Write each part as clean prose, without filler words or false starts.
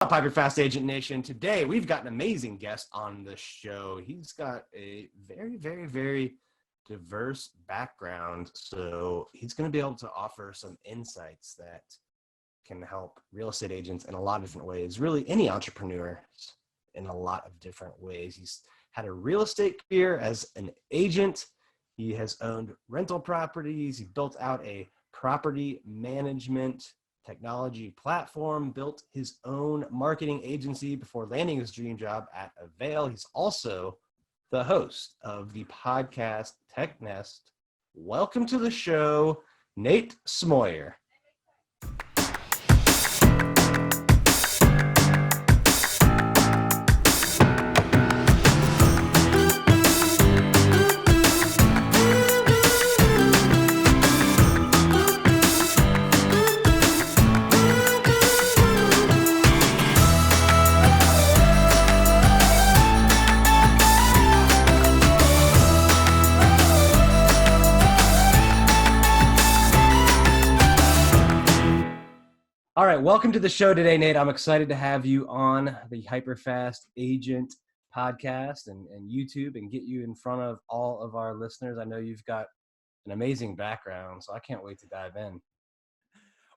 up, HyperFast Agent Nation? Today, we've got an amazing guest on the show. He's got a very, very, very diverse background, so he's going to be able to offer some insights that can help real estate agents in a lot of different ways, really any entrepreneur in a lot of different ways. He's had a real estate career as an agent. He has owned rental properties. He built out a property management technology platform, built his own marketing agency before landing his dream job at Avail. He's also the host of the podcast Tech Nest. Welcome to the show, Nate Smoyer. All right, welcome to the show today, Nate. I'm excited to have you on the HyperFast Agent Podcast and YouTube and get you in front of all of our listeners. I know you've got an amazing background, so I can't wait to dive in.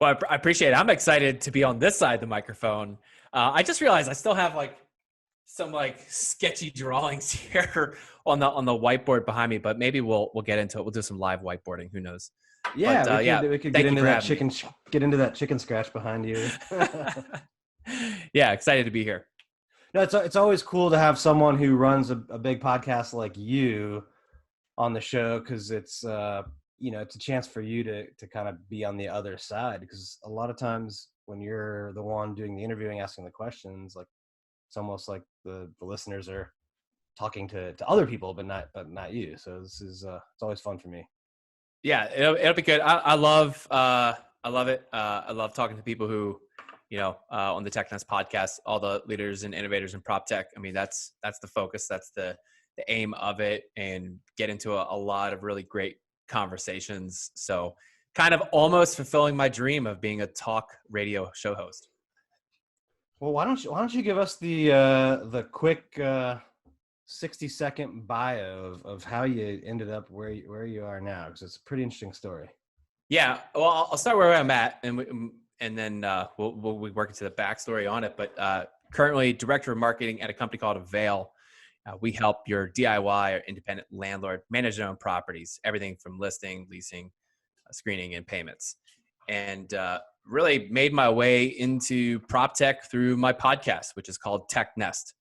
Well, I appreciate it. I'm excited to be on this side of the microphone. I just realized I still have some sketchy drawings here on the whiteboard behind me, but maybe we'll get into it. We'll do some live whiteboarding. Who knows? Yeah, but, we could get into that chicken scratch behind you. Yeah, excited to be here. No, it's always cool to have someone who runs a big podcast like you on the show, because it's it's a chance for you to kind of be on the other side, because a lot of times when you're the one doing the interviewing, asking the questions, like it's almost like the listeners are talking to other people, but not you. So this is it's always fun for me. Yeah, it'll be good. I love it. I love talking to people who, on the Tech Nest podcast, all the leaders and innovators in prop tech. I mean, that's the focus. That's the aim of it, and get into a lot of really great conversations. So kind of almost fulfilling my dream of being a talk radio show host. Well, why don't you give us the quick 60-second bio of how you ended up where you are now, because it's a pretty interesting story. Yeah, well, I'll start where I'm at, and then we'll work into the backstory on it. But currently, director of marketing at a company called Avail. We help your DIY or independent landlord manage their own properties, everything from listing, leasing, screening, and payments. And really made my way into prop tech through my podcast, which is called Tech Nest.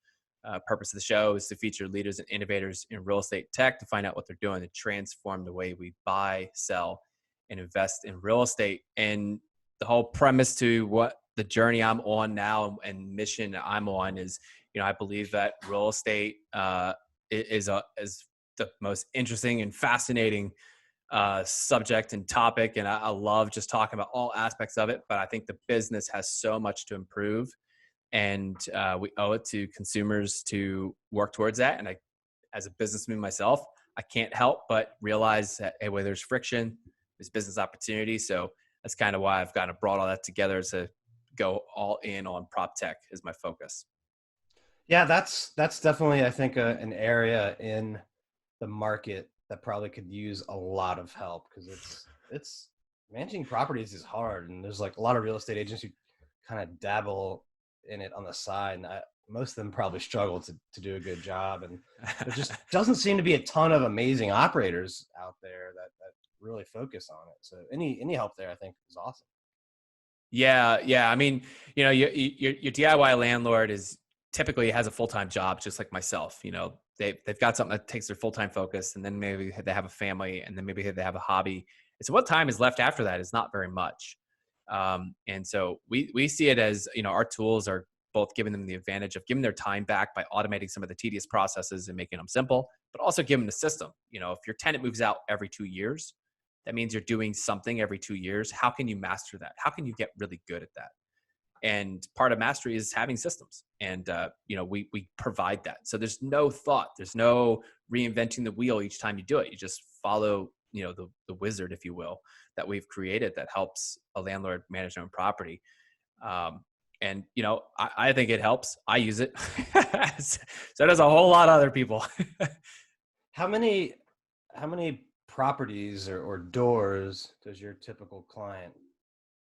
Purpose of the show is to feature leaders and innovators in real estate tech to find out what they're doing to transform the way we buy, sell, and invest in real estate. And the whole premise to what the journey I'm on now and mission I'm on is, I believe that real estate is the most interesting and fascinating subject and topic. And I love just talking about all aspects of it, but I think the business has so much to improve. And we owe it to consumers to work towards that. And I, as a businessman myself, I can't help but realize that, hey, where there's friction, there's business opportunity. So that's kind of why I've kind of brought all that together to go all in on prop tech is my focus. Yeah, that's definitely, I think, an area in the market that probably could use a lot of help, because it's managing properties is hard. And there's like a lot of real estate agents who kind of dabble in it on the side, and most of them probably struggle to do a good job, and there just doesn't seem to be a ton of amazing operators out there that really focus on it. So any help there, I think, is awesome. Yeah. I mean, your DIY landlord typically has a full-time job, just like myself. They've got something that takes their full-time focus, and then maybe they have a family, and then maybe they have a hobby. And so what time is left after that is not very much. And so we see it as, our tools are both giving them the advantage of giving their time back by automating some of the tedious processes and making them simple, but also giving them the system. If your tenant moves out every 2 years, that means you're doing something every 2 years. How can you master that? How can you get really good at that? And part of mastery is having systems. And, we provide that. So there's no thought, there's no reinventing the wheel each time you do it. You just follow, the wizard, if you will, that we've created that helps a landlord manage their own property. And, I think it helps. I use it. So does a whole lot of other people. How many properties or doors does your typical client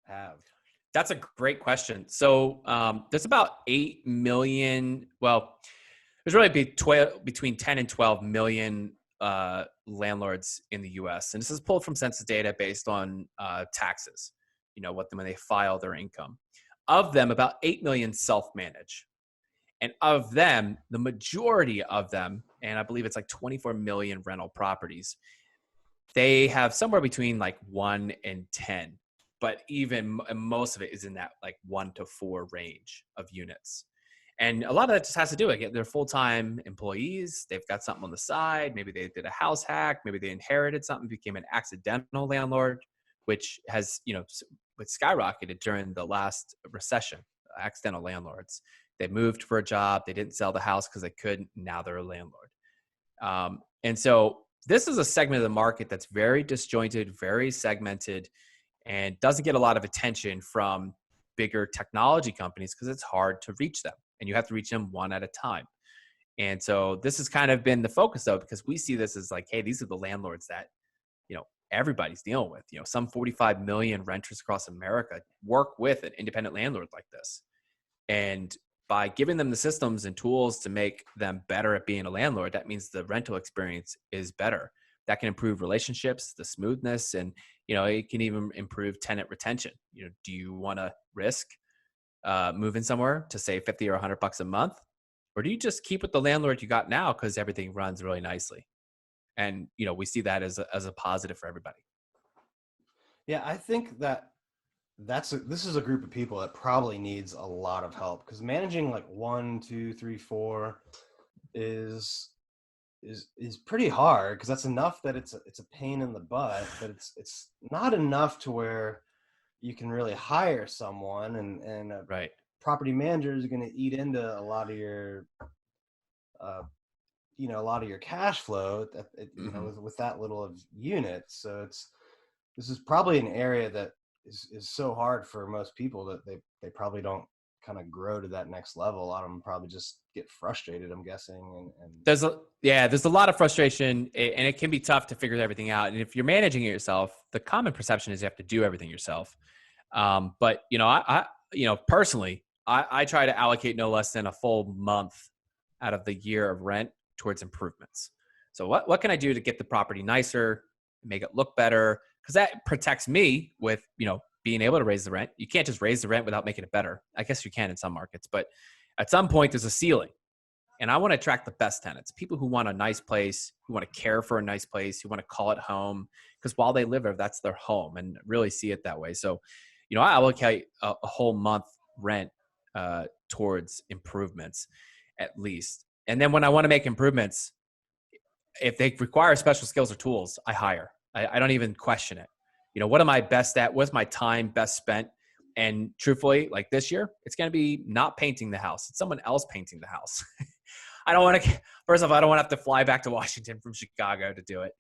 have? That's a great question. So there's about 8 million. Well, there's really between 10 and 12 million landlords in the U.S. And this is pulled from census data based on taxes, when they file their income. Of them, about 8 million self-manage. And of them, the majority of them, and I believe it's like 24 million rental properties, they have somewhere between like 1 and 10. But even most of it is in that like 1 to 4 range of units. And a lot of that just has to do with it. They're full-time employees. They've got something on the side. Maybe they did a house hack. Maybe they inherited something, became an accidental landlord, which has, skyrocketed during the last recession. Accidental landlords. They moved for a job. They didn't sell the house because they couldn't. Now they're a landlord. And so this is a segment of the market that's very disjointed, very segmented, and doesn't get a lot of attention from bigger technology companies because it's hard to reach them. And you have to reach them one at a time. And so this has kind of been the focus, though, because we see this as like, hey, these are the landlords that, everybody's dealing with. Some 45 million renters across America work with an independent landlord like this. And by giving them the systems and tools to make them better at being a landlord, that means the rental experience is better. That can improve relationships, the smoothness, and, it can even improve tenant retention. Do you want to risk moving somewhere to save 50 or $100 a month? Or do you just keep with the landlord you got now because everything runs really nicely? And, we see that as a positive for everybody. Yeah, I think that this is a group of people that probably needs a lot of help, because managing like 1, 2, 3, 4 is pretty hard, because that's enough that it's a pain in the butt, but it's not enough to where you can really hire someone, and right. Property manager is going to eat into a lot of your a lot of your cash flow with that little of units. So this is probably an area that is so hard for most people that they probably don't kind of grow to that next level. A lot of them probably just get frustrated, I'm guessing. And there's a lot of frustration, and it can be tough to figure everything out. And if you're managing it yourself, the common perception is you have to do everything yourself. But I personally, I try to allocate no less than a full month out of the year of rent towards improvements. So what can I do to get the property nicer, make it look better? Because that protects me with, being able to raise the rent. You can't just raise the rent without making it better. I guess you can in some markets, but at some point there's a ceiling. And I want to attract the best tenants, people who want a nice place, who want to care for a nice place, who want to call it home. Because while they live there, that's their home, and really see it that way. So, I allocate a whole month rent towards improvements at least. And then when I want to make improvements, if they require special skills or tools, I hire. I don't even question it. What am I best at? What's my time best spent? And truthfully, like this year, it's going to be not painting the house. It's someone else painting the house. First off, I don't want to have to fly back to Washington from Chicago to do it.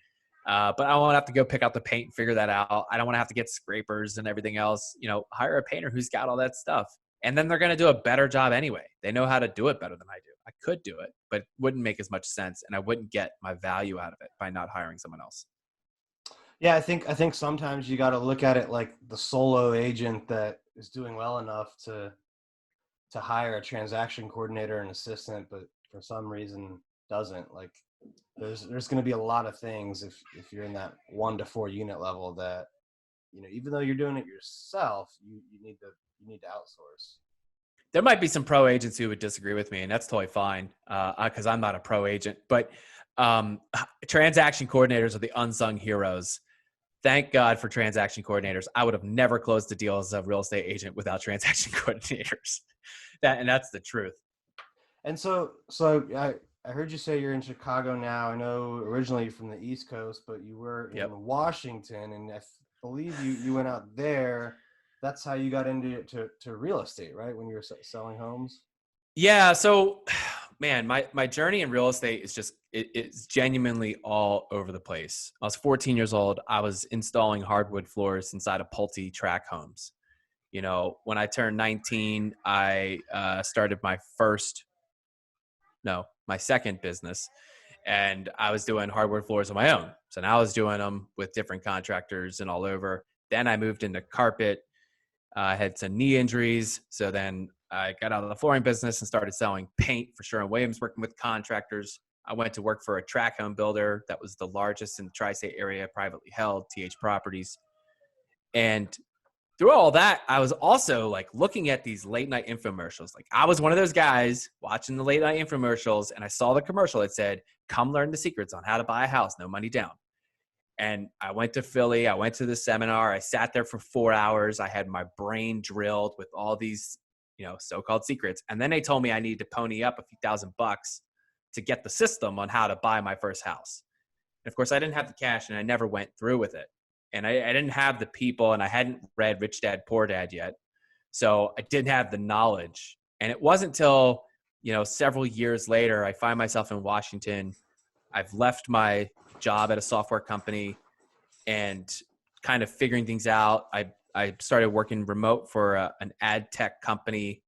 But I don't want to have to go pick out the paint and figure that out. I don't want to have to get scrapers and everything else. Hire a painter who's got all that stuff. And then they're going to do a better job anyway. They know how to do it better than I do. I could do it, but it wouldn't make as much sense. And I wouldn't get my value out of it by not hiring someone else. Yeah, I think sometimes you got to look at it like the solo agent that is doing well enough to hire a transaction coordinator and assistant, but for some reason doesn't. Like there's going to be a lot of things if you're in that 1 to 4 unit level that, even though you're doing it yourself, you need to outsource. There might be some pro agents who would disagree with me, and that's totally fine because I'm not a pro agent. But transaction coordinators are the unsung heroes. Thank God for transaction coordinators. I would have never closed a deal as a real estate agent without transaction coordinators. That's the truth. And so I heard you say you're in Chicago now. I know originally you're from the East Coast, but you were in Washington, and I believe you went out there. That's how you got into to real estate, right? When you were selling homes? Yeah. So, man, my journey in real estate is just, it's genuinely all over the place. I was 14 years old. I was installing hardwood floors inside of Pulte track homes. When I turned 19, I started my second business, and I was doing hardwood floors on my own. So now I was doing them with different contractors and all over. Then I moved into carpet. I had some knee injuries. So then I got out of the flooring business and started selling paint for Sherwin-Williams, working with contractors. I went to work for a tract home builder that was the largest in the tri-state area, privately held, TH Properties. And through all that, I was also like looking at these late night infomercials. Like I was one of those guys watching the late night infomercials, and I saw the commercial that said, "Come learn the secrets on how to buy a house, no money down." And I went to Philly. I went to the seminar. I sat there for 4 hours. I had my brain drilled with all these, so-called secrets. And then they told me I needed to pony up a few $1,000 to get the system on how to buy my first house. And of course, I didn't have the cash, and I never went through with it. And I didn't have the people, and I hadn't read Rich Dad, Poor Dad yet. So I didn't have the knowledge. And it wasn't until, several years later, I find myself in Washington. I've left my job at a software company and kind of figuring things out. I started working remote for an ad tech company.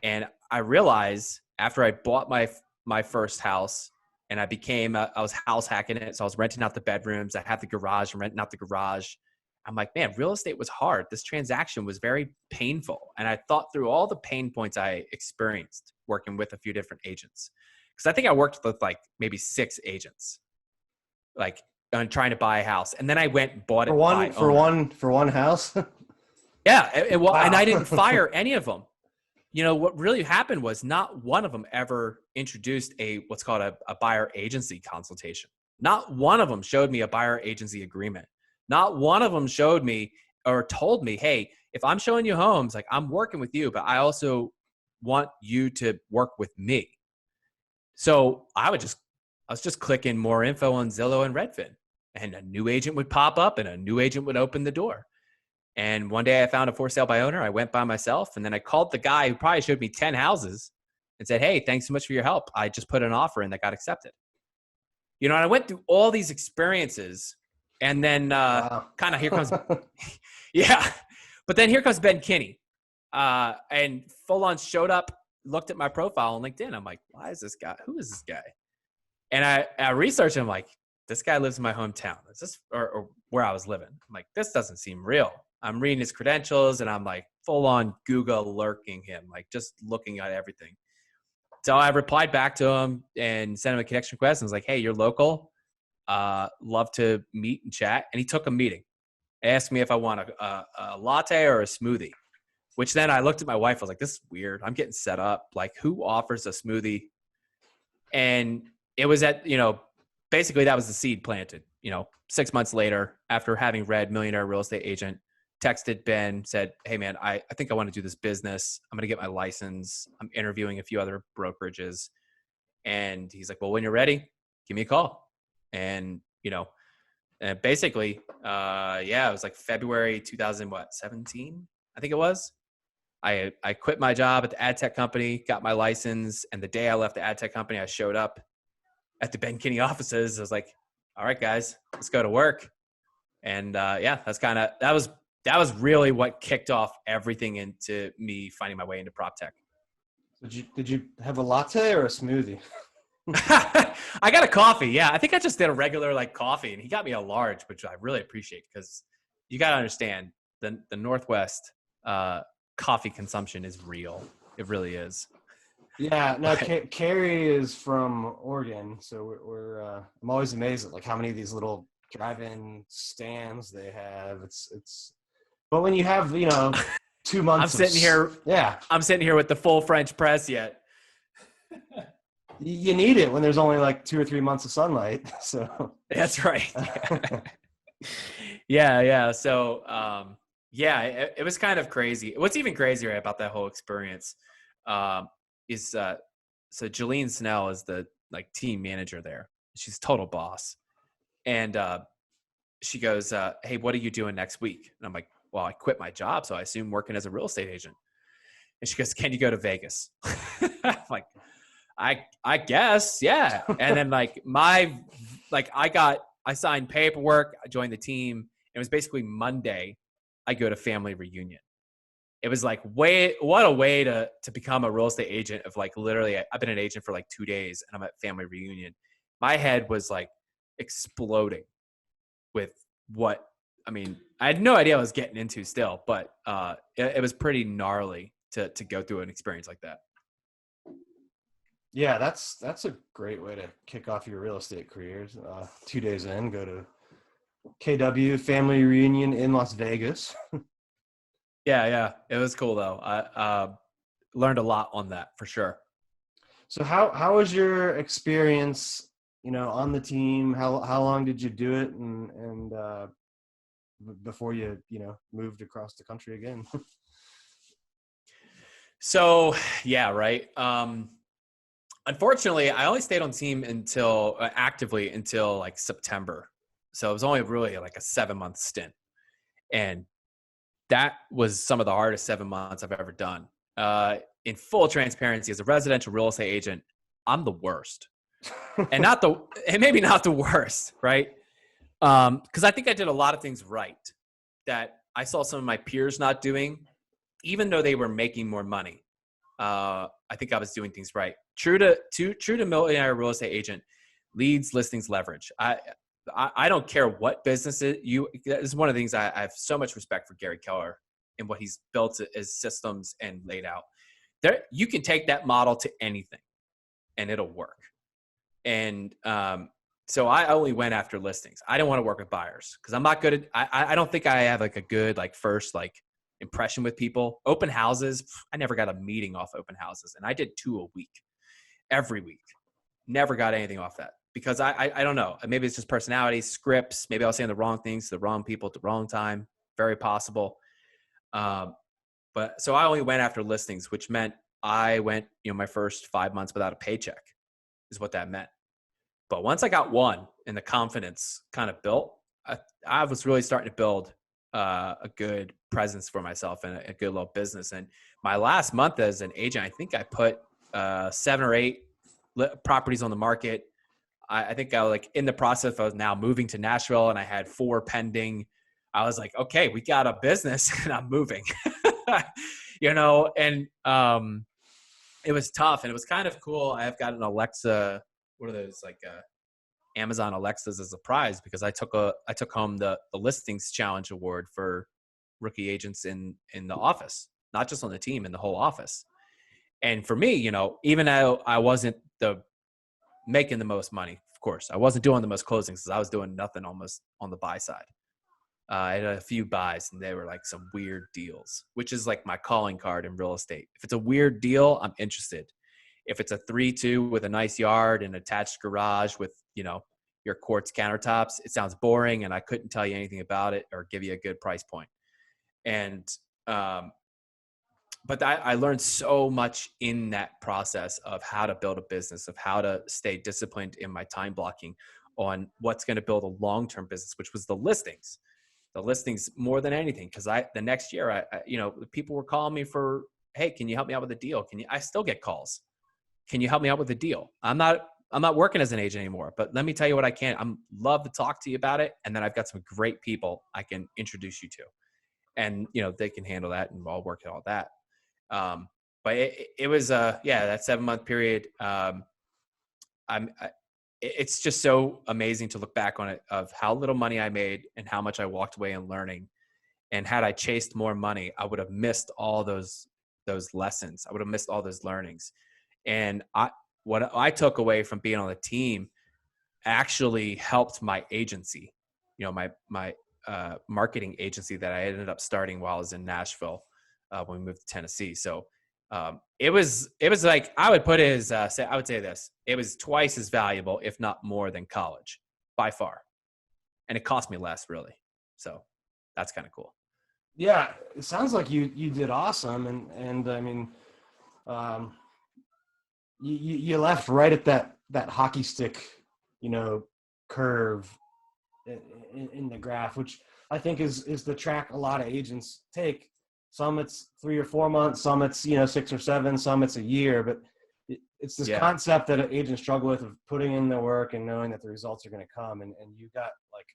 And I realized after I bought my first house, and I was house hacking it. So I was renting out the bedrooms. I had the garage and renting out the garage. I'm like, man, real estate was hard. This transaction was very painful. And I thought through all the pain points I experienced working with a few different agents. Because I think I worked with like maybe 6 agents, like on trying to buy a house. And then I went and bought it for one house. Yeah. Wow. And I didn't fire any of them. What really happened was not one of them ever introduced what's called a buyer agency consultation. Not one of them showed me a buyer agency agreement. Not one of them showed me or told me, hey, if I'm showing you homes, like I'm working with you, but I also want you to work with me. So I was just clicking more info on Zillow and Redfin, and a new agent would pop up and a new agent would open the door. And one day I found a for sale by owner. I went by myself, and then I called the guy who probably showed me 10 houses and said, hey, thanks so much for your help. I just put an offer in that got accepted. And I went through all these experiences, and then kind of here comes, yeah. But then here comes Ben Kinney, and full on showed up, looked at my profile on LinkedIn. I'm like, who is this guy? And I researched him, like, this guy lives in my hometown. Is this or where I was living? I'm like, this doesn't seem real. I'm reading his credentials, and I'm like full on Google lurking him, like just looking at everything. So I replied back to him and sent him a connection request and was like, hey, you're local. Love to meet and chat. And he took a meeting. He asked me if I want a latte or a smoothie, which then I looked at my wife. I was like, this is weird. I'm getting set up. Like, who offers a smoothie? And it was basically that was the seed planted. 6 months later, after having read Millionaire Real Estate Agent, texted Ben, said, hey man, I think I want to do this business. I'm going to get my license. I'm interviewing a few other brokerages. And he's like, well, when you're ready, give me a call. And, and basically, it was like February 2017, I think it was. I quit my job at the ad tech company, got my license. And the day I left the ad tech company, I showed up at the Ben Kinney offices. I was like, all right, guys, let's go to work. And that was really what kicked off everything into me finding my way into prop tech. Did you have a latte or a smoothie? I got a coffee. Yeah. I think I just did a regular coffee, and he got me a large, which I really appreciate, because you got to understand the Northwest coffee consumption is real. It really is. Yeah. No, Keri is from Oregon. So we're I'm always amazed at how many of these little drive-in stands they have. But when you have, 2 months, I'm sitting here with the full French press yet. You need it when there's only 2 or 3 months of sunlight. So that's right. Yeah. So, it was kind of crazy. What's even crazier about that whole experience is so Jolene Snell is the team manager there. She's a total boss. And she goes, hey, what are you doing next week? And I'm like, well, I quit my job, so I assume working as a real estate agent. And she goes, can you go to Vegas? I'm like, I guess, yeah. And then I signed paperwork, I joined the team. It was basically Monday, I go to family reunion. it was like what a way to become a real estate agent of like literally I've been an agent for like 2 days and I'm at family reunion. My head was like exploding with what, I mean, I had no idea I was getting into still, but it was pretty gnarly to go through an experience like that. Yeah, that's a great way to kick off your real estate careers. 2 days in, go to KW family reunion in Las Vegas. Yeah, it was cool though. I learned a lot on that for sure. So how was your experience, on the team? How long did you do it, and before you moved across the country again? So yeah, right. Unfortunately, I only stayed on team actively until like September. So it was only really like a 7-month stint. And that was some of the hardest 7 months I've ever done. In full transparency, as a residential real estate agent, I'm the worst. and maybe not the worst, right? Because I think I did a lot of things right that I saw some of my peers not doing, even though they were making more money. I think I was doing things right. True to millionaire real estate agent, leads, listings, leverage. I don't care what business this is one of the things I have so much respect for Gary Keller and what he's built as systems and laid out. There, you can take that model to anything and it'll work. And so I only went after listings. I didn't want to work with buyers because I'm not good at, I don't think I have like a good like first like impression with people. Open houses, I never got a meeting off open houses, and I did 2 a week, every week. Never got anything off that because I don't know. Maybe it's just personality, scripts. Maybe I was saying the wrong things to the wrong people at the wrong time. Very possible. But so I only went after listings, which meant I went, my first 5 months without a paycheck is what that meant. But once I got one and the confidence kind of built, I was really starting to build a good presence for myself and a good little business. And my last month as an agent, I think I put 7 or 8 properties on the market. I think I was like in the process of now moving to Nashville, and I had 4 pending. I was like, okay, we got a business and I'm moving, and it was tough and it was kind of cool. I've got an Alexa, what are those, like Amazon Alexas as a prize, because I took home the listings challenge award for rookie agents in the office, not just on the team, in the whole office. And for me, even though I wasn't making the most money, of course, I wasn't doing the most closings because I was doing nothing almost on the buy side. I had a few buys and they were like some weird deals, which is like my calling card in real estate. If it's a weird deal, I'm interested. If it's a 3-2 with a nice yard and attached garage with, your quartz countertops, it sounds boring and I couldn't tell you anything about it or give you a good price point. And, but I learned so much in that process of how to build a business, of how to stay disciplined in my time blocking on what's going to build a long-term business, which was the listings more than anything. Cause the next year, I people were calling me for, hey, can you help me out with a deal? I still get calls. Can you help me out with a deal? I'm not working as an agent anymore, but let me tell you what I can. I'm love to talk to you about it. And then I've got some great people I can introduce you to, and they can handle that and I'll work at all that. But it was that 7-month period. It's just so amazing to look back on it, of how little money I made and how much I walked away in learning. And had I chased more money, I would have missed all those lessons. I would have missed all those learnings. And what I took away from being on the team actually helped my agency, my marketing agency that I ended up starting while I was in Nashville when we moved to Tennessee. So it was like, I would put it as, I would say this, it was twice as valuable, if not more, than college by far. And it cost me less, really. So that's kind of cool. Yeah. It sounds like you did awesome. And I mean, you left right at that hockey stick, curve in the graph, which I think is the track a lot of agents take. Some it's 3 or 4 months, some it's 6 or 7, some it's a year. But it's this concept that agents struggle with, of putting in the work and knowing that the results are going to come. And you got like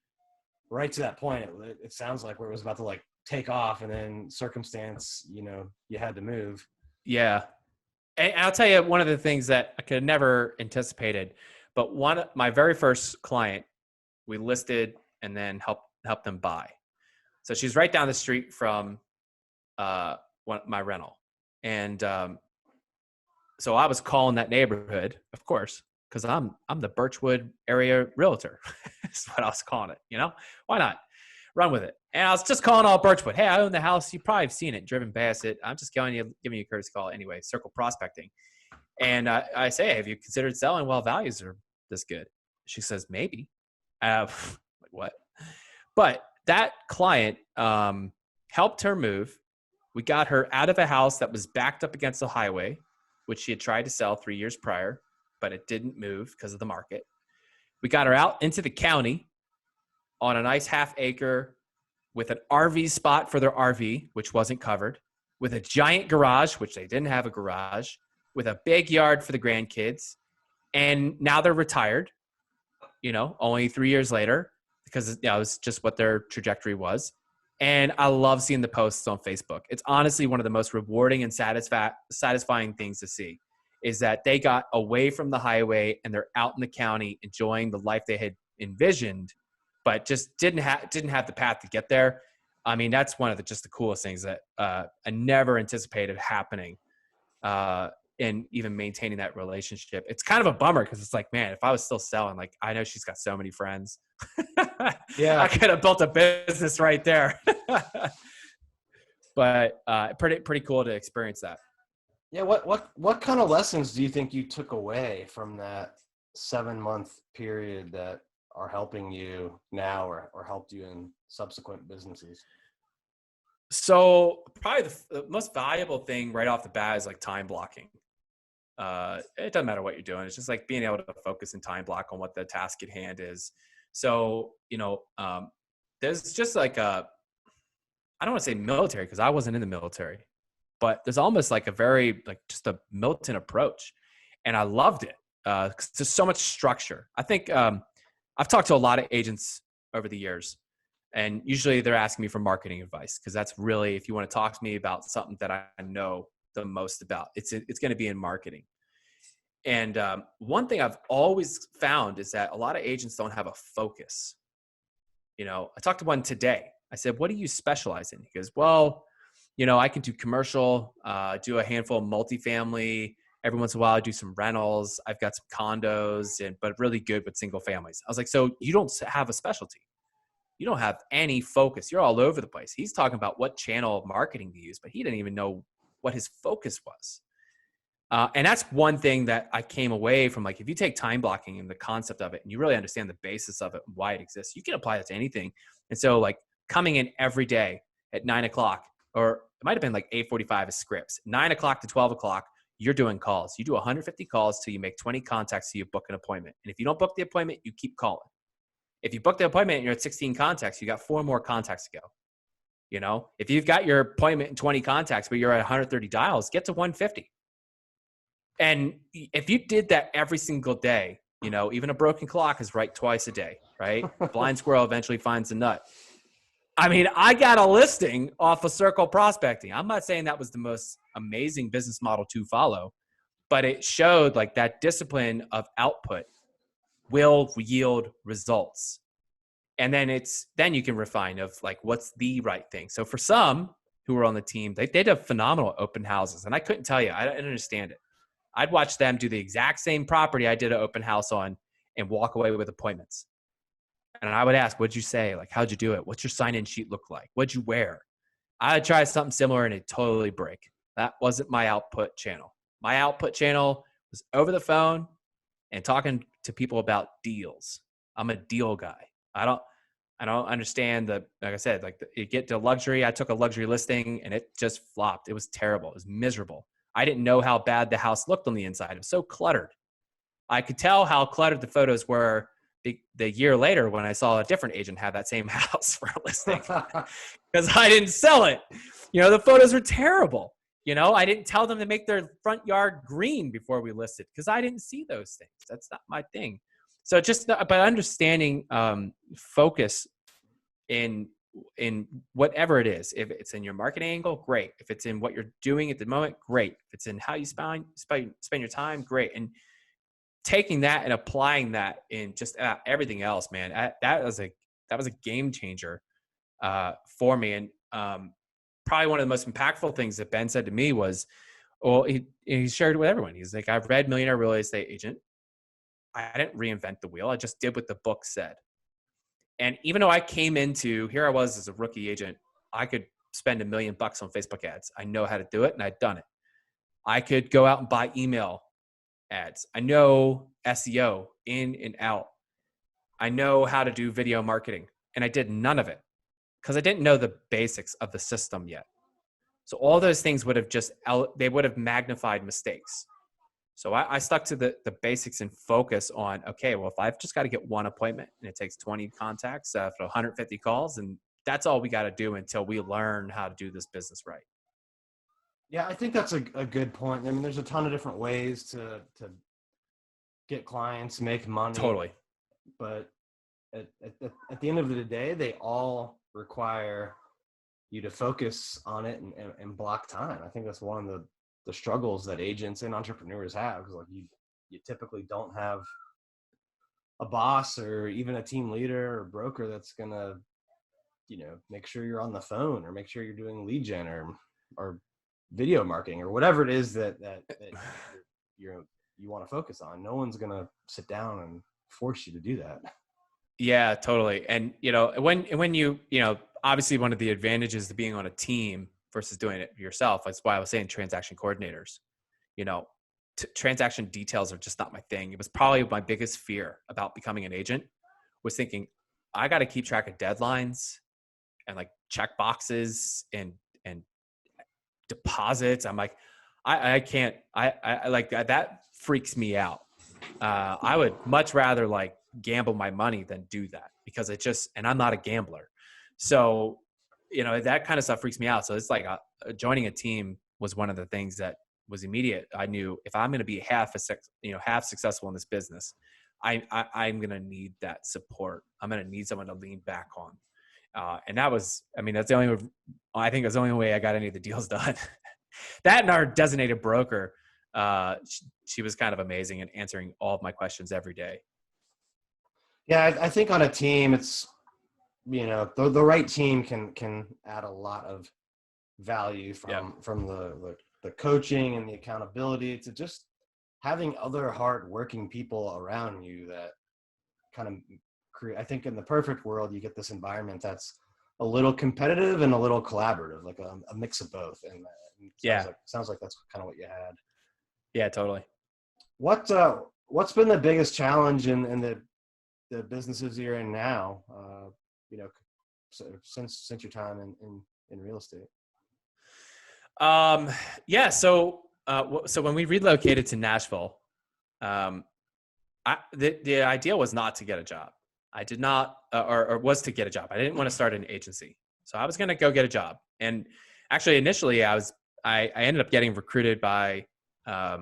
right to that point. It sounds like where it was about to like take off, and then circumstance, you had to move. Yeah. And I'll tell you one of the things that I could have never anticipated, but my very first client, we listed and then helped them buy. So she's right down the street from my rental. And so I was calling that neighborhood, of course, because I'm the Birchwood area realtor. That's what I was calling it, Why not? Run with it. And I was just calling all Birchwood. Hey, I own the house. You probably have seen it, driven past it. I'm just giving you a courtesy call anyway, circle prospecting. And I say, have you considered selling while values are this good? She says, maybe. Like, what? But that client helped her move. We got her out of a house that was backed up against the highway, which she had tried to sell 3 years prior, but it didn't move because of the market. We got her out into the county on a nice half-acre with an RV spot for their RV, which wasn't covered, with a giant garage, which they didn't have a garage, with a big yard for the grandkids. And now they're retired, only 3 years later, because it was just what their trajectory was. And I love seeing the posts on Facebook. It's honestly one of the most rewarding and satisfying things to see, is that they got away from the highway and they're out in the county enjoying the life they had envisioned, but just didn't have the path to get there. I mean, that's one of the coolest things that I never anticipated happening, and even maintaining that relationship. It's kind of a bummer because it's like, man, if I was still selling, like, I know she's got so many friends. Yeah, I could have built a business right there. But pretty cool to experience that. Yeah, what kind of lessons do you think you took away from that 7-month period that are helping you now or helped you in subsequent businesses? So probably the most valuable thing right off the bat is like time blocking. It doesn't matter what you're doing. It's just like being able to focus and time block on what the task at hand is. So, there's just like I don't want to say military because I wasn't in the military, but there's almost like a very, like, just a militant approach. And I loved it. 'Cause there's so much structure. I think I've talked to a lot of agents over the years, and usually they're asking me for marketing advice because that's really, if you want to talk to me about something that I know the most about, it's going to be in marketing. And one thing I've always found is that a lot of agents don't have a focus. I talked to one today. I said, what do you specialize in? He goes, well, I can do commercial, do a handful of multifamily. Every once in a while, I do some rentals. I've got some condos, but really good with single families. I was like, so you don't have a specialty. You don't have any focus. You're all over the place. He's talking about what channel of marketing to use, but he didn't even know what his focus was. And that's one thing that I came away from. Like, if you take time blocking and the concept of it and you really understand the basis of it and why it exists, you can apply that to anything. And so, like, coming in every day at 9 o'clock, or it might've been like 8:45 as scripts, 9 o'clock to 12 o'clock, you're doing calls. You do 150 calls till you make 20 contacts till you book an appointment. And if you don't book the appointment, you keep calling. If you book the appointment and you're at 16 contacts, you got 4 more contacts to go. If you've got your appointment and 20 contacts, but you're at 130 dials, get to 150. And if you did that every single day, even a broken clock is right twice a day, right? Blind squirrel eventually finds the nut. I mean, I got a listing off of circle prospecting. I'm not saying that was the most amazing business model to follow, but it showed like that discipline of output will yield results. And then you can refine of like, what's the right thing. So for some who were on the team, they did have phenomenal open houses. And I couldn't tell you, I didn't understand it. I'd watch them do the exact same property I did an open house on and walk away with appointments. And I would ask, what'd you say? Like, how'd you do it? What's your sign-in sheet look like? What'd you wear? I'd try something similar and it'd totally break. That wasn't my output channel. My output channel was over the phone and talking to people about deals. I'm a deal guy. I don't understand like I said, like you get to luxury. I took a luxury listing and it just flopped. It was terrible. It was miserable. I didn't know how bad the house looked on the inside. It was so cluttered. I could tell how cluttered the photos were the year later when I saw a different agent have that same house for a listing because I didn't sell it. The photos were terrible. I didn't tell them to make their front yard green before we listed because I didn't see those things. That's not my thing. So but understanding focus in in whatever it is. If it's in your marketing angle, great. If it's in what you're doing at the moment, great. If it's in how you spend your time, great. And taking that and applying that in just everything else, man, that was a game changer for me. And probably one of the most impactful things that Ben said to me was, well, he shared it with everyone. He's like, I've read Millionaire Real Estate Agent. I didn't reinvent the wheel. I just did what the book said. And even though I came into, here I was as a rookie agent, I could spend $1 million on Facebook ads. I know how to do it, and I'd done it. I could go out and buy email ads. I know SEO in and out. I know how to do video marketing, and I did none of it because I didn't know the basics of the system yet. So all those things would have magnified mistakes. So I stuck to the basics and focus on, okay, well, if I've just got to get one appointment and it takes 20 contacts for 150 calls, and that's all we got to do until we learn how to do this business right. Yeah, I think that's a good point. I mean, there's a ton of different ways to get clients, make money. Totally. But at the end of the day, they all require you to focus on it and block time. I think that's one of the struggles that agents and entrepreneurs have, because like you typically don't have a boss or even a team leader or broker that's gonna, make sure you're on the phone or make sure you're doing lead gen or video marketing or whatever it is that you want to focus on. No one's gonna sit down and force you to do that. Yeah, totally. And when you obviously one of the advantages to being on a team versus doing it yourself. That's why I was saying transaction coordinators. Transaction details are just not my thing. It was probably my biggest fear about becoming an agent, was thinking I got to keep track of deadlines and like check boxes and deposits. I'm like, I can't. I like that freaks me out. I would much rather like gamble my money than do that, because and I'm not a gambler. So that kind of stuff freaks me out. So it's like joining a team was one of the things that was immediate. I knew if I'm going to be half successful in this business, I'm going to need that support. I'm going to need someone to lean back on. And that's the only way I got any of the deals done. That and our designated broker, she was kind of amazing in answering all of my questions every day. Yeah, I think on a team, it's, the right team can add a lot of value from the coaching and the accountability to just having other hardworking people around you that kind of create. I think in the perfect world, you get this environment that's a little competitive and a little collaborative, like a mix of both. And sounds like that's kind of what you had. Yeah, totally. What's been the biggest challenge in the businesses you're in now? Since your time in real estate. So when we relocated to Nashville, the idea was not to get a job. I did not, or was to get a job. I didn't want to start an agency. So I was going to go get a job. And actually, initially, I ended up getting recruited by, I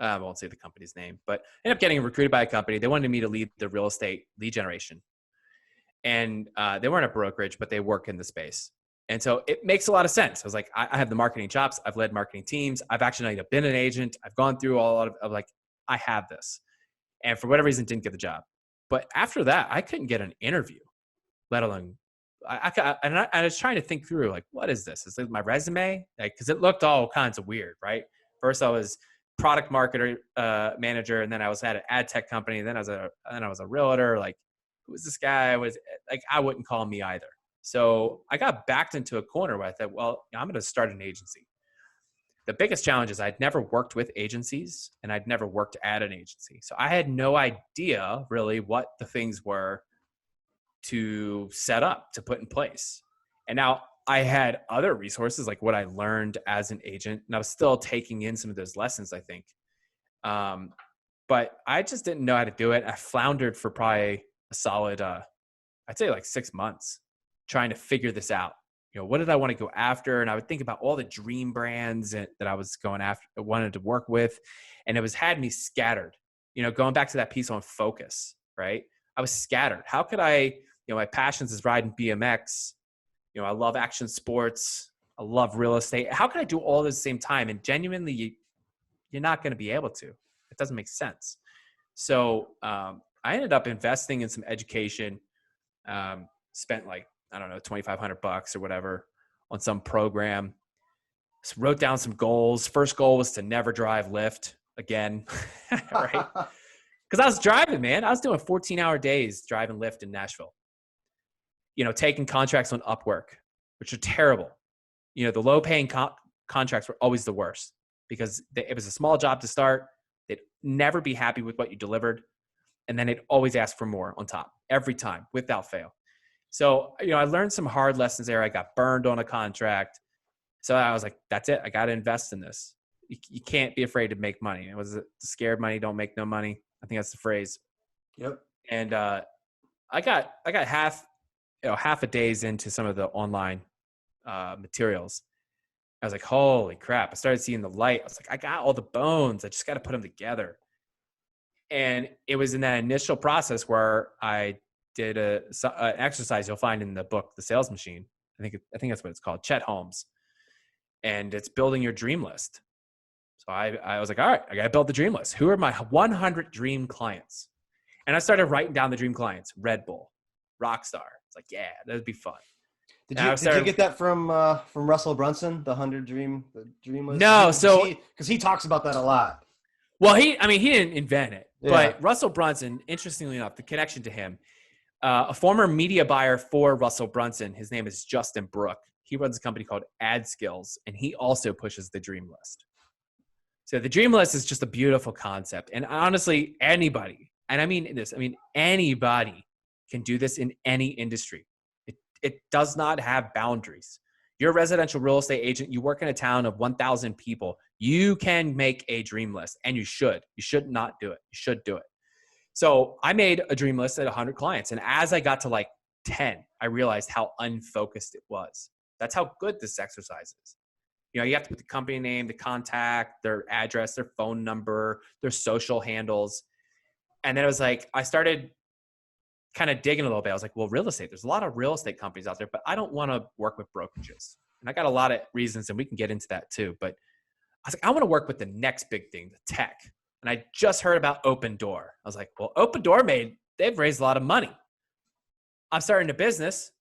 won't say the company's name, but I ended up getting recruited by a company. They wanted me to lead the real estate lead generation. And they weren't a brokerage, but they work in the space. And so it makes a lot of sense. I was like, I have the marketing chops. I've led marketing teams. I've actually been an agent. I've gone through a lot of like, I have this. And for whatever reason, didn't get the job. But after that, I couldn't get an interview, let alone, I was trying to think through, like, what is this? Is it my resume? Like, because it looked all kinds of weird, right? First, I was product marketer, manager, and then I was at an ad tech company. And then I was a realtor. Like, who was this guy? I wouldn't call me either. So I got backed into a corner where I thought, well, I'm going to start an agency. The biggest challenge is I'd never worked with agencies and I'd never worked at an agency. So I had no idea really what the things were to set up, to put in place. And now I had other resources, like what I learned as an agent, and I was still taking in some of those lessons, I think. But I just didn't know how to do it. I floundered for probably a solid, I'd say like 6 months trying to figure this out. What did I want to go after? And I would think about all the dream brands that I was going after, wanted to work with. And it had me scattered, going back to that piece on focus, right? I was scattered. How could I my passions is riding BMX. I love action sports. I love real estate. How can I do all this at the same time? And genuinely, you're not going to be able to. It doesn't make sense. So I ended up investing in some education, spent like, I don't know, $2,500 or whatever on some program. So wrote down some goals. First goal was to never drive Lyft again, right? Because I was driving, man. I was doing 14-hour days driving Lyft in Nashville. Taking contracts on Upwork, which are terrible. The low-paying contracts were always the worst because it was a small job to start. They'd never be happy with what you delivered. And then they'd always ask for more on top every time without fail. So, I learned some hard lessons there. I got burned on a contract. So I was like, that's it. I got to invest in this. You can't be afraid to make money. It was scared money, don't make no money. I think that's the phrase. Yep. And I got half a day's into some of the online materials. I was like, holy crap. I started seeing the light. I was like, I got all the bones. I just got to put them together. And it was in that initial process where I did an exercise you'll find in the book, The Sales Machine. I think that's what it's called, Chet Holmes. And it's building your dream list. So I was like, all right, I got to build the dream list. Who are my 100 dream clients? And I started writing down the dream clients: Red Bull, Rockstar. It's like, yeah, that'd be fun. Did you get that from Russell Brunson, the 100 dream list? No, because he talks about that a lot. Well, he didn't invent it, Yeah. But Russell Brunson, interestingly enough, the connection to him, a former media buyer for Russell Brunson, his name is Justin Brook. He runs a company called Ad Skills, and he also pushes the dream list. So the dream list is just a beautiful concept. And honestly, anybody, and I mean anybody can do this in any industry. It does not have boundaries. You're a residential real estate agent. You work in a town of 1,000 people. You can make a dream list, and you should. You should not do it. You should do it. So I made a dream list at 100 clients. And as I got to like 10, I realized how unfocused it was. That's how good this exercise is. You have to put the company name, the contact, their address, their phone number, their social handles. And then it was like, I started kind of digging a little bit. I was like, well, real estate, there's a lot of real estate companies out there, but I don't want to work with brokerages. And I got a lot of reasons, and we can get into that too. But I was like, I want to work with the next big thing, the tech. And I just heard about Open Door. I was like, well, Open Door they've raised a lot of money. I'm starting a business.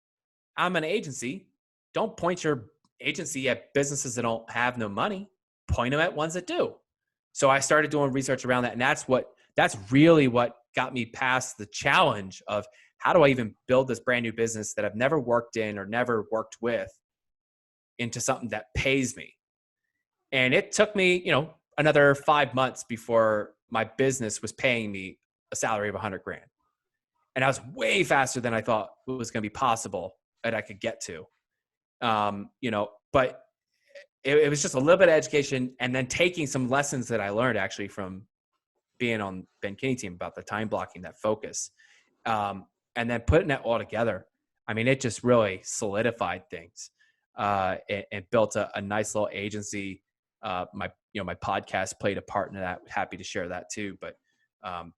I'm an agency. Don't point your agency at businesses that don't have no money. Point them at ones that do. So I started doing research around that. And that's really what got me past the challenge of how do I even build this brand new business that I've never worked in or never worked with into something that pays me. And it took me, another 5 months before my business was paying me a salary of $100,000. And I was way faster than I thought it was going to be possible that I could get to. But it was just a little bit of education, and then taking some lessons that I learned actually from being on Ben Kinney team about the time blocking, that focus, and then putting that all together. I mean, it just really solidified things, and built a nice little agency. My podcast played a part in that. Happy to share that too. But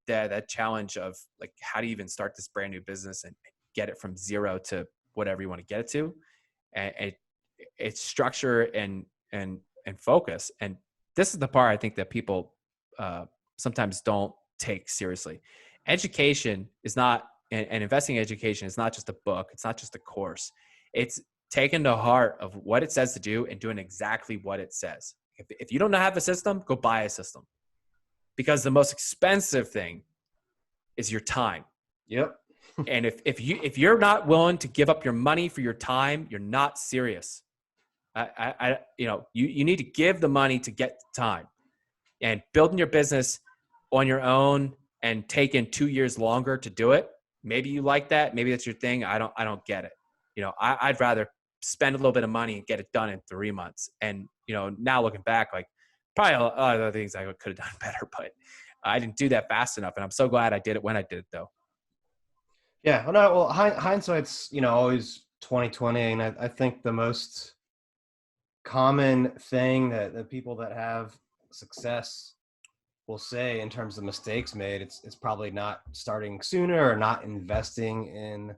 that challenge of like, how do you even start this brand new business and get it from zero to whatever you want to get it to? And it's structure and focus. And this is the part I think that people sometimes don't take seriously. Education is not, and investing in education is not just a book. It's not just a course. It's taking to heart of what it says to do and doing exactly what it says. If you don't have a system, go buy a system, because the most expensive thing is your time. Yep. And if you're not willing to give up your money for your time, you're not serious. You need to give the money to get the time. And building your business on your own and taking 2 years longer to do it, maybe you like that. Maybe that's your thing. I don't get it. I'd rather spend a little bit of money and get it done in 3 months. And now looking back, like probably a lot of other things I could have done better, but I didn't do that fast enough. And I'm so glad I did it when I did it, though. Yeah. Well, hindsight's, always 2020. And I think the most common thing that people that have success will say in terms of mistakes made, it's probably not starting sooner or not investing in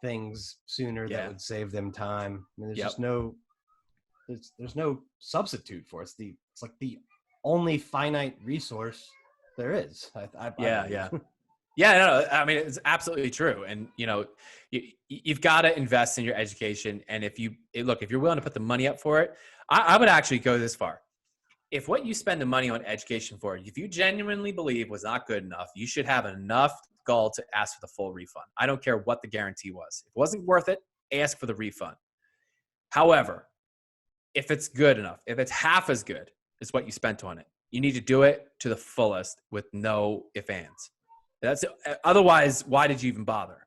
things sooner that would save them time. I mean, there's just there's no substitute for it. It's like the only finite resource there is. I Yeah, no, I mean, it's absolutely true. And, you know, you've got to invest in your education. And if you're willing to put the money up for it, I would actually go this far. If what you spend the money on education for, if you genuinely believe was not good enough, you should have enough gall to ask for the full refund. I don't care what the guarantee was. If it wasn't worth it, ask for the refund. However, if it's good enough, if it's half as good as what you spent on it, you need to do it to the fullest with no ifs, ands. Otherwise, why did you even bother?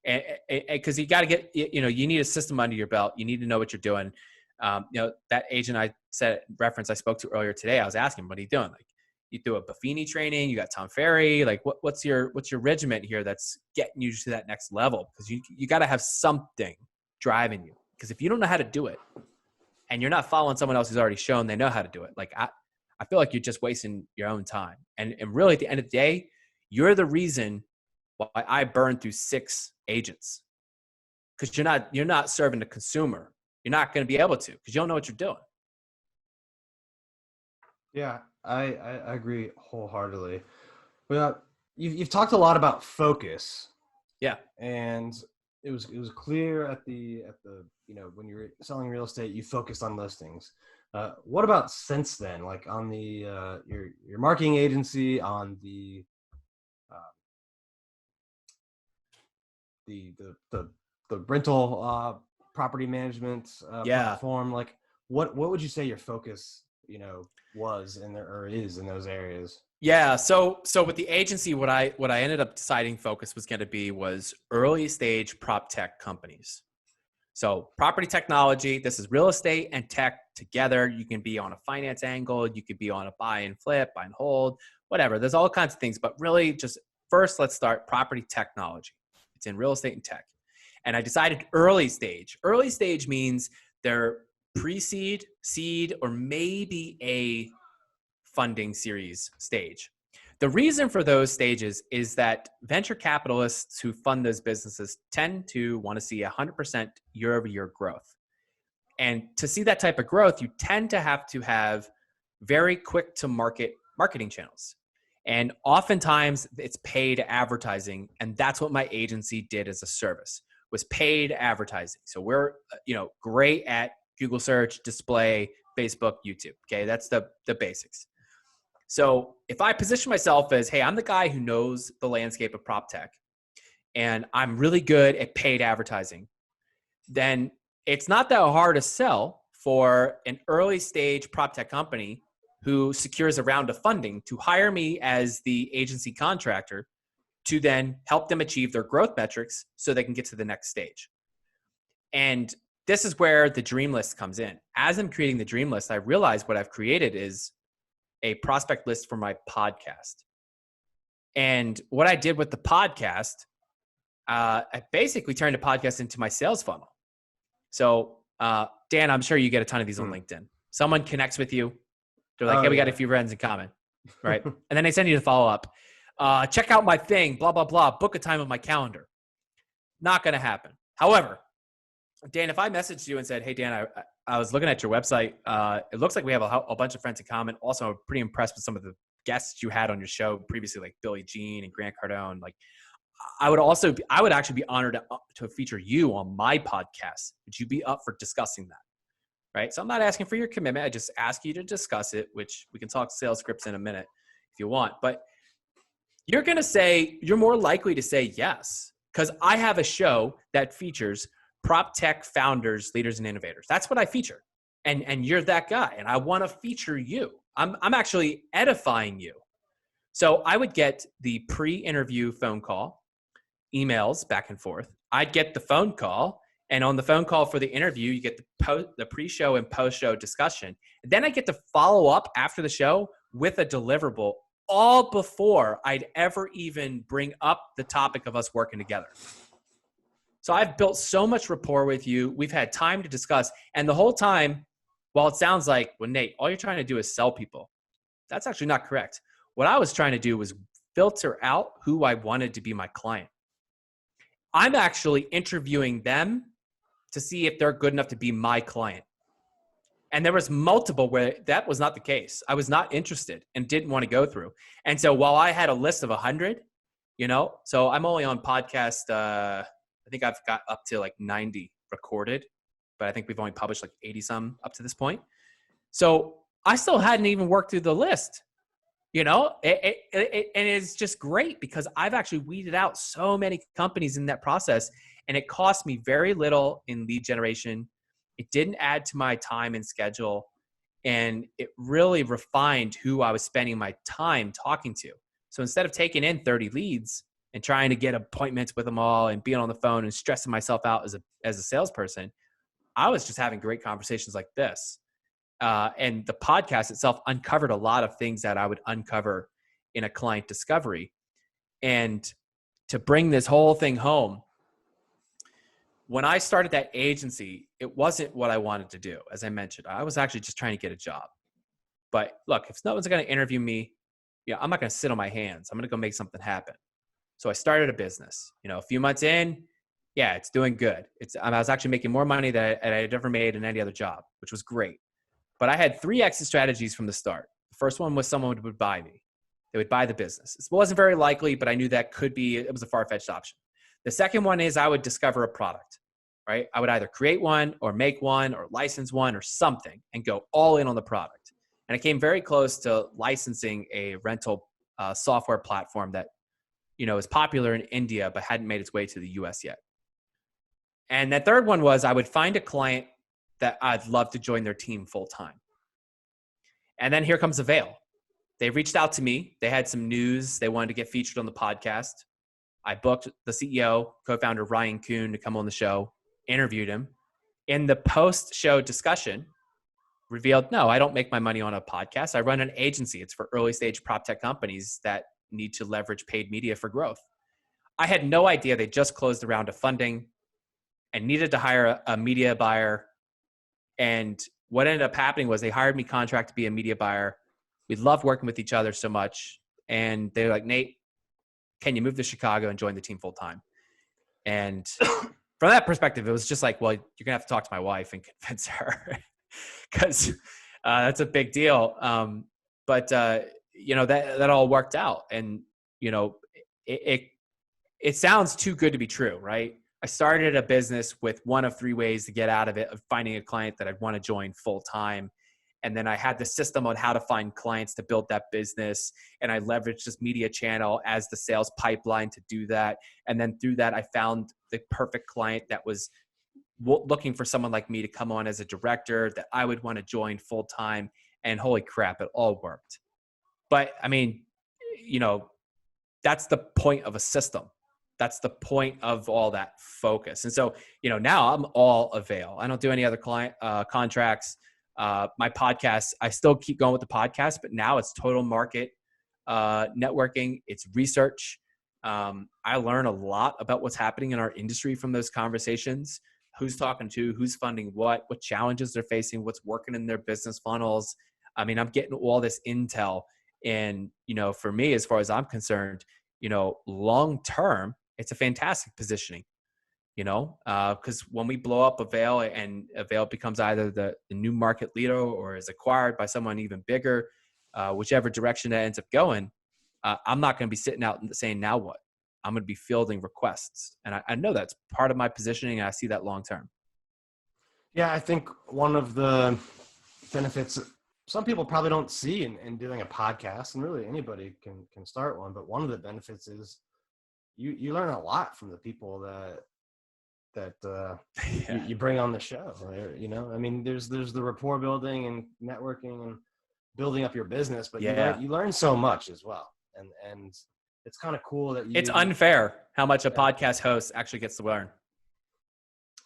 And because you got to get, you need a system under your belt. You need to know what you're doing. That agent I spoke to earlier today, I was asking him, what are you doing? Like, you do a Buffini training, you got Tom Ferry. Like, what's your regiment here that's getting you to that next level? Because you got to have something driving you. Because if you don't know how to do it, and you're not following someone else who's already shown they know how to do it, like I feel like you're just wasting your own time. And really, at the end of the day, you're the reason why I burned through 6 agents, because you're not serving the consumer. You're not going to be able to, because you don't know what you're doing. Yeah, I agree wholeheartedly. Well, you've talked a lot about focus. Yeah, and it was clear at the when you were selling real estate, you focused on listings. What about since then? Like on the your marketing agency, on the rental property management platform, like what would you say your focus was in there or is in those areas? Yeah. So with the agency, what I ended up deciding focus was going to be was early stage prop tech companies. So property technology, this is real estate and tech together. You can be on a finance angle. You could be on a buy and flip, buy and hold, whatever. There's all kinds of things, but really just first, let's start property technology. It's in real estate and tech. And I decided early stage. Early stage means they're pre-seed, seed, or maybe a funding series stage. The reason for those stages is that venture capitalists who fund those businesses tend to want to see 100% year-over-year growth. And to see that type of growth, you tend to have very quick to market marketing channels. And oftentimes it's paid advertising. And that's what my agency did as a service, was paid advertising. So we're, great at Google search, display, Facebook, YouTube. Okay. That's the basics. So if I position myself as, hey, I'm the guy who knows the landscape of prop tech and I'm really good at paid advertising, then it's not that hard to sell for an early stage prop tech company who secures a round of funding to hire me as the agency contractor to then help them achieve their growth metrics so they can get to the next stage. And this is where the dream list comes in. As I'm creating the dream list, I realize what I've created is a prospect list for my podcast. And what I did with the podcast, I basically turned the podcast into my sales funnel. So, Dan, I'm sure you get a ton of these on LinkedIn. Someone connects with you. They're like, hey, we got a few friends in common, right? And then they send you the follow-up. Check out my thing, blah, blah, blah. Book a time on my calendar. Not going to happen. However, Dan, if I messaged you and said, hey, Dan, I was looking at your website. It looks like we have a bunch of friends in common. Also, I'm pretty impressed with some of the guests you had on your show previously, like Billie Jean and Grant Cardone. Like, I would actually be honored to feature you on my podcast. Would you be up for discussing that? Right. So I'm not asking for your commitment. I just ask you to discuss it, which we can talk sales scripts in a minute if you want. But you're more likely to say yes, because I have a show that features prop tech founders, leaders, and innovators. That's what I feature. And you're that guy. And I want to feature you. I'm actually edifying you. So I would get the pre-interview phone call, emails back and forth. I'd get the phone call. And on the phone call for the interview, you get the pre-show and post-show discussion. And then I get to follow up after the show with a deliverable, all before I'd ever even bring up the topic of us working together. So I've built so much rapport with you. We've had time to discuss. And the whole time, while it sounds like, well, Nate, all you're trying to do is sell people. That's actually not correct. What I was trying to do was filter out who I wanted to be my client. I'm actually interviewing them to see if they're good enough to be my client. And there was multiple where that was not the case. I was not interested and didn't want to go through. And so while I had a list of 100, so I'm only on podcast. I think I've got up to like 90 recorded, but I think we've only published like 80 some up to this point. So I still hadn't even worked through the list, and it's just great because I've actually weeded out so many companies in that process, and it cost me very little in lead generation. It didn't add to my time and schedule, and it really refined who I was spending my time talking to. So instead of taking in 30 leads and trying to get appointments with them all and being on the phone and stressing myself out as a salesperson, I was just having great conversations like this. And the podcast itself uncovered a lot of things that I would uncover in a client discovery. And to bring this whole thing home, when I started that agency, it wasn't what I wanted to do. As I mentioned, I was actually just trying to get a job. But look, if no one's going to interview me, I'm not going to sit on my hands. I'm going to go make something happen. So I started a business. A few months in, it's doing good. I was actually making more money than I had ever made in any other job, which was great. But I had 3 exit strategies from the start. The first one was someone would buy me. They would buy the business. It wasn't very likely, but I knew that it was a far-fetched option. The second one is I would discover a product, right? I would either create one or make one or license one or something and go all in on the product. And I came very close to licensing a rental software platform that, is popular in India, but hadn't made its way to the US yet. And that third one was I would find a client that I'd love to join their team full time. And then here comes Avail. They reached out to me. They had some news. They wanted to get featured on the podcast. I booked the CEO, co-founder Ryan Kuhn, to come on the show, interviewed him. In the post-show discussion, revealed, no, I don't make my money on a podcast. I run an agency. It's for early stage prop tech companies that need to leverage paid media for growth. I had no idea they just closed a round of funding and needed to hire a media buyer. And what ended up happening was they hired me contract to be a media buyer. We loved working with each other so much. And they were like, Nate, can you move to Chicago and join the team full time? And from that perspective, it was just like, well, you're going to have to talk to my wife and convince her because that's a big deal. But that all worked out. And, it sounds too good to be true, right? I started a business with one of 3 ways to get out of it, of finding a client that I'd want to join full time. And then I had the system on how to find clients to build that business. And I leveraged this media channel as the sales pipeline to do that. And then through that, I found the perfect client that was looking for someone like me to come on as a director that I would want to join full time. And holy crap, it all worked. But I mean, that's the point of a system. That's the point of all that focus. And so, now I'm all Avail. I don't do any other client contracts. My podcast, I still keep going with the podcast, but now it's total market networking. It's research. I learn a lot about what's happening in our industry from those conversations. Who's talking to, who's funding what challenges they're facing, what's working in their business funnels. I mean, I'm getting all this intel. And, for me, as far as I'm concerned, long-term, it's a fantastic positioning, because when we blow up Avail and Avail becomes either the new market leader or is acquired by someone even bigger, whichever direction that ends up going, I'm not going to be sitting out and saying, now what? I'm going to be fielding requests. And I know that's part of my positioning. And I see that long-term. Yeah, I think one of the benefits some people probably don't see in doing a podcast, and really anybody can start one, but one of the benefits is you learn a lot from the people that you bring on the show. I mean, there's the rapport building and networking and building up your business, but you learn so much as well. And it's kind of cool that it's unfair how much a podcast host actually gets to learn.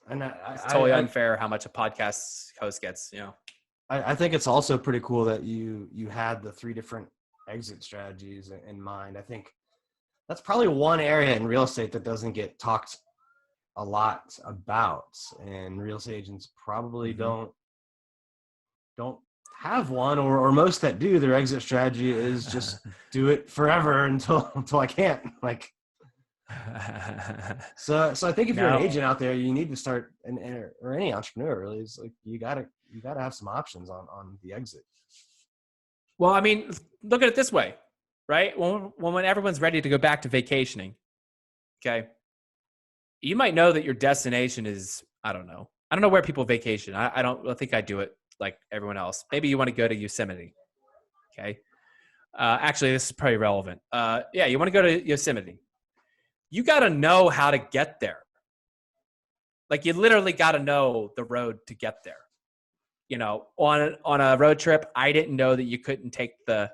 And it's totally unfair how much a podcast host gets, I think it's also pretty cool that you had the 3 different exit strategies in mind. I think that's probably one area in real estate that doesn't get talked a lot about, and real estate agents probably don't have one, or most that do, their exit strategy is just do it forever until I can't. Like, So I think if you're an No. agent out there, you need to start, or any entrepreneur really, is like you gotta have some options on the exit. Well, I mean, look at it this way, right? When everyone's ready to go back to vacationing, okay, you might know that your destination is, I don't know where people vacation. I don't think I do it like everyone else. Maybe you want to go to Yosemite, okay? Actually, this is probably relevant. Yeah, you want to go to Yosemite. You got to know how to get there. Like you literally got to know the road to get there. You know, on a road trip, I didn't know that you couldn't take the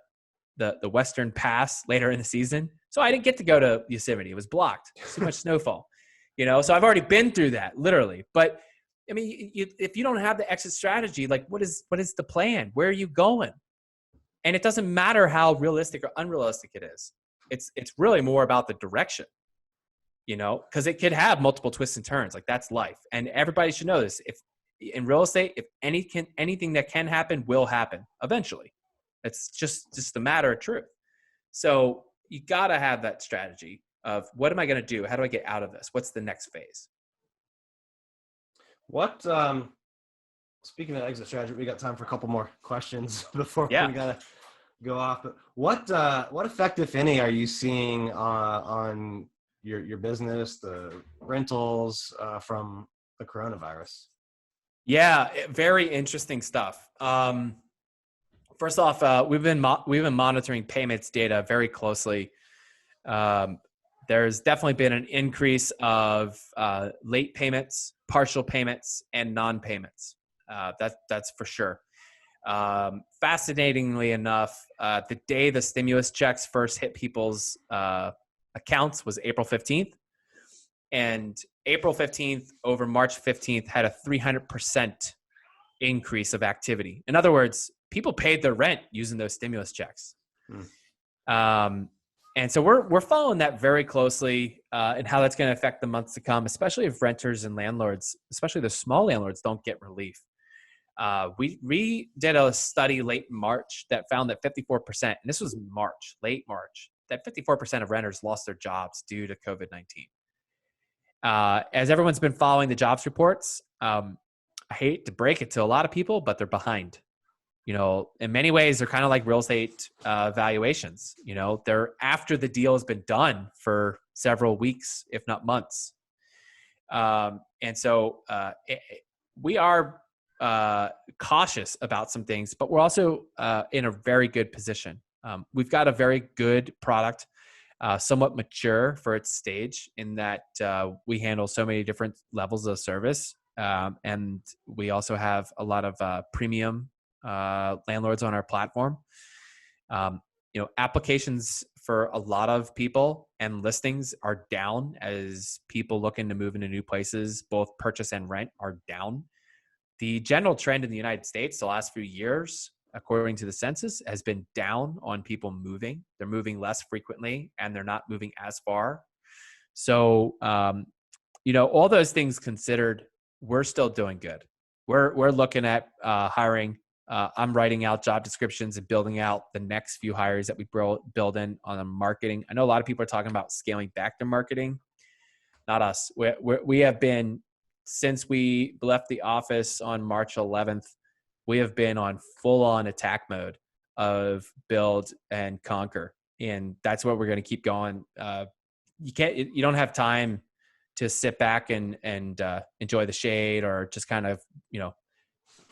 Western Pass later in the season, so I didn't get to go to Yosemite. It was blocked. Too much snowfall. You know, so I've already been through that literally. But I mean, if you don't have the exit strategy, like what is the plan? Where are you going? And it doesn't matter how realistic or unrealistic it is. It's really more about the direction. You know, because it could have multiple twists and turns. Like that's life, and everybody should know this. If in real estate, if anything that can happen will happen eventually. It's just a matter of truth. So you got to have that strategy of what am I going to do? How do I get out of this? What's the next phase? What speaking of exit strategy, we got time for a couple more questions before we gotta go off. But what effect, if any, are you seeing on your business, the rentals from the coronavirus? Yeah, very interesting stuff. First off, we've been monitoring payments data very closely. There's definitely been an increase of late payments, partial payments, and non-payments. That's for sure. Fascinatingly enough, the day the stimulus checks first hit people's accounts was April 15th. And April 15th over March 15th had a 300% increase of activity. In other words, people paid their rent using those stimulus checks. And so we're following that very closely and how that's going to affect the months to come, especially if renters and landlords, especially the small landlords, don't get relief. We did a study late March that found that 54%, and this was late March, that 54% of renters lost their jobs due to COVID-19. As everyone's been following the jobs reports, I hate to break it to a lot of people, but they're behind. You know, in many ways, they're kind of like real estate valuations. You know, they're after the deal has been done for several weeks, if not months. And so we are cautious about some things, but we're also in a very good position. We've got a very good product. Somewhat mature for its stage in that we handle so many different levels of service. And we also have a lot of premium landlords on our platform. You know, applications for a lot of people and listings are down as people looking to move into new places, both purchase and rent, are down. The general trend in the United States the last few years, according to the census, has been down on people moving. They're moving less frequently and they're not moving as far. So, you know, all those things considered, we're still doing good. We're looking at hiring. I'm writing out job descriptions and building out the next few hires that we build in on the marketing. I know a lot of people are talking about scaling back their marketing. Not us. We have been, since we left the office on March 11th, we have been on full-on attack mode of build and conquer, and that's what we're going to keep going. You don't have time to sit back and enjoy the shade or just kind of, you know,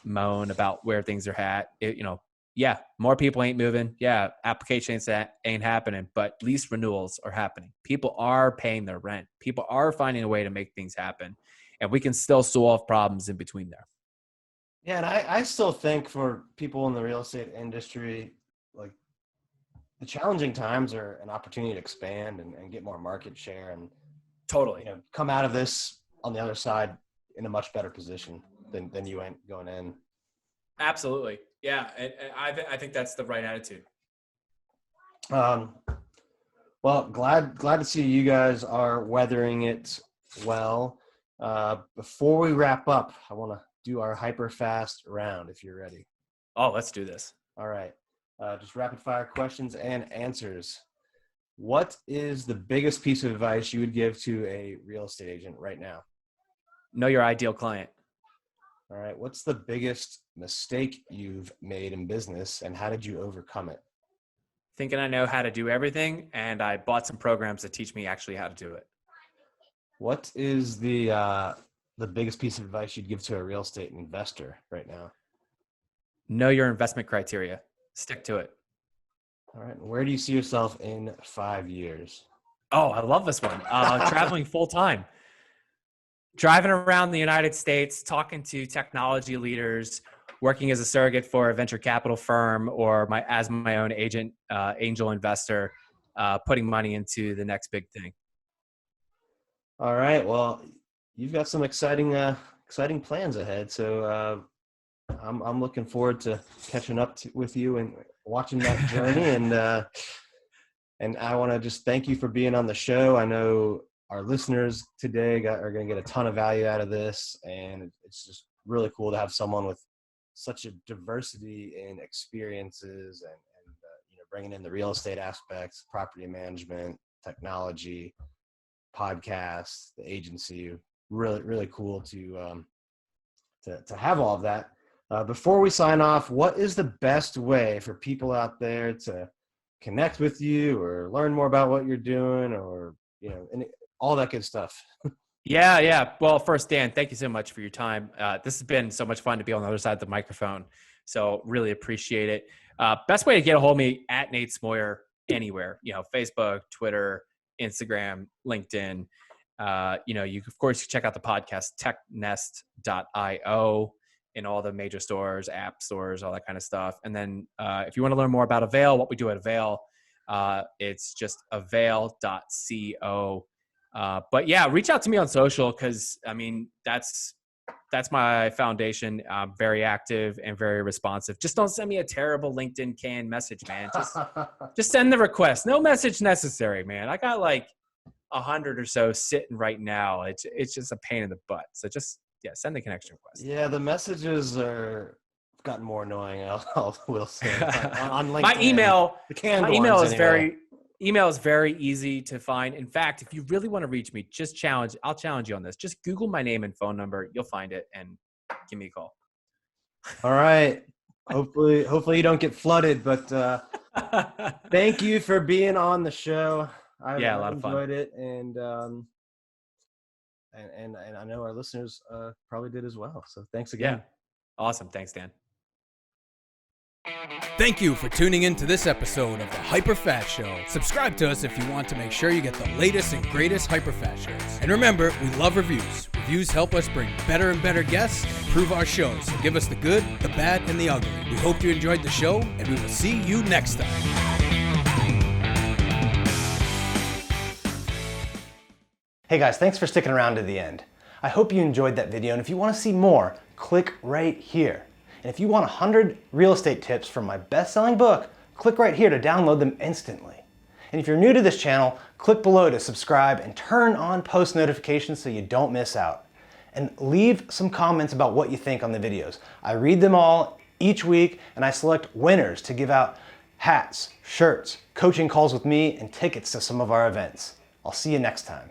moan about where things are at. You know, yeah, more people ain't moving. Yeah, applications ain't happening, but lease renewals are happening. People are paying their rent. People are finding a way to make things happen, and we can still solve problems in between there. Yeah, and I still think for people in the real estate industry, like the challenging times are an opportunity to expand and get more market share and totally, you know, come out of this on the other side in a much better position than you went going in. Absolutely. Yeah. And I think that's the right attitude. Well, glad to see you guys are weathering it well. Before we wrap up, I want to do our HyperFast round if you're ready. Oh, let's do this. All right. Just rapid fire questions and answers. What is the biggest piece of advice you would give to a real estate agent right now? Know your ideal client. All right. What's the biggest mistake you've made in business and how did you overcome it? Thinking I know how to do everything, and I bought some programs that teach me actually how to do it. What is the biggest piece of advice you'd give to a real estate investor right now? Know your investment criteria. Stick to it. All right. Where do you see yourself in 5 years? Oh, I love this one. Traveling full time. Driving around the United States, talking to technology leaders, working as a surrogate for a venture capital firm, or as my own agent, angel investor, putting money into the next big thing. All right. Well, you've got some exciting plans ahead. So I'm looking forward to catching up with you and watching that journey. And I want to just thank you for being on the show. I know our listeners today are going to get a ton of value out of this, and it's just really cool to have someone with such a diversity in experiences and bringing in the real estate aspects, property management, technology, podcasts, the agency. Really, really cool to have all of that. Before we sign off, what is the best way for people out there to connect with you or learn more about what you're doing, or and all that good stuff? Yeah. Well, first, Dan, thank you so much for your time. This has been so much fun to be on the other side of the microphone. So really appreciate it. Best way to get a hold of me at Nate Smoyer anywhere, Facebook, Twitter, Instagram, LinkedIn. You of course check out the podcast, technest.io, in all the major stores, app stores, all that kind of stuff. And then if you want to learn more about Avail, what we do at Avail, it's just avail.co. But yeah, reach out to me on social, because that's my foundation. I'm very active and very responsive. Just don't send me a terrible LinkedIn canned message, man. Just send the request. No message necessary, man. I got like 100 or so sitting right now. It's just a pain in the butt. So just send the connection request. Yeah, the messages are gotten more annoying. Will say on LinkedIn. My email is very easy to find. In fact, if you really want to reach me, I'll challenge you on this. Just Google my name and phone number. You'll find it and give me a call. All right. Hopefully you don't get flooded, but thank you for being on the show. I a lot of fun. Enjoyed it, and I know our listeners probably did as well. So thanks again. Yeah. Awesome. Thanks, Dan. Thank you for tuning in to this episode of the HyperFast Show. Subscribe to us if you want to make sure you get the latest and greatest HyperFast shows. And remember, we love reviews. Reviews help us bring better and better guests and improve our shows. So give us the good, the bad, and the ugly. We hope you enjoyed the show, and we will see you next time. Hey guys, thanks for sticking around to the end. I hope you enjoyed that video, and if you want to see more, click right here. And if you want 100 real estate tips from my best-selling book, click right here to download them instantly. And if you're new to this channel, click below to subscribe and turn on post notifications so you don't miss out. And leave some comments about what you think on the videos. I read them all each week, and I select winners to give out hats, shirts, coaching calls with me, and tickets to some of our events. I'll see you next time.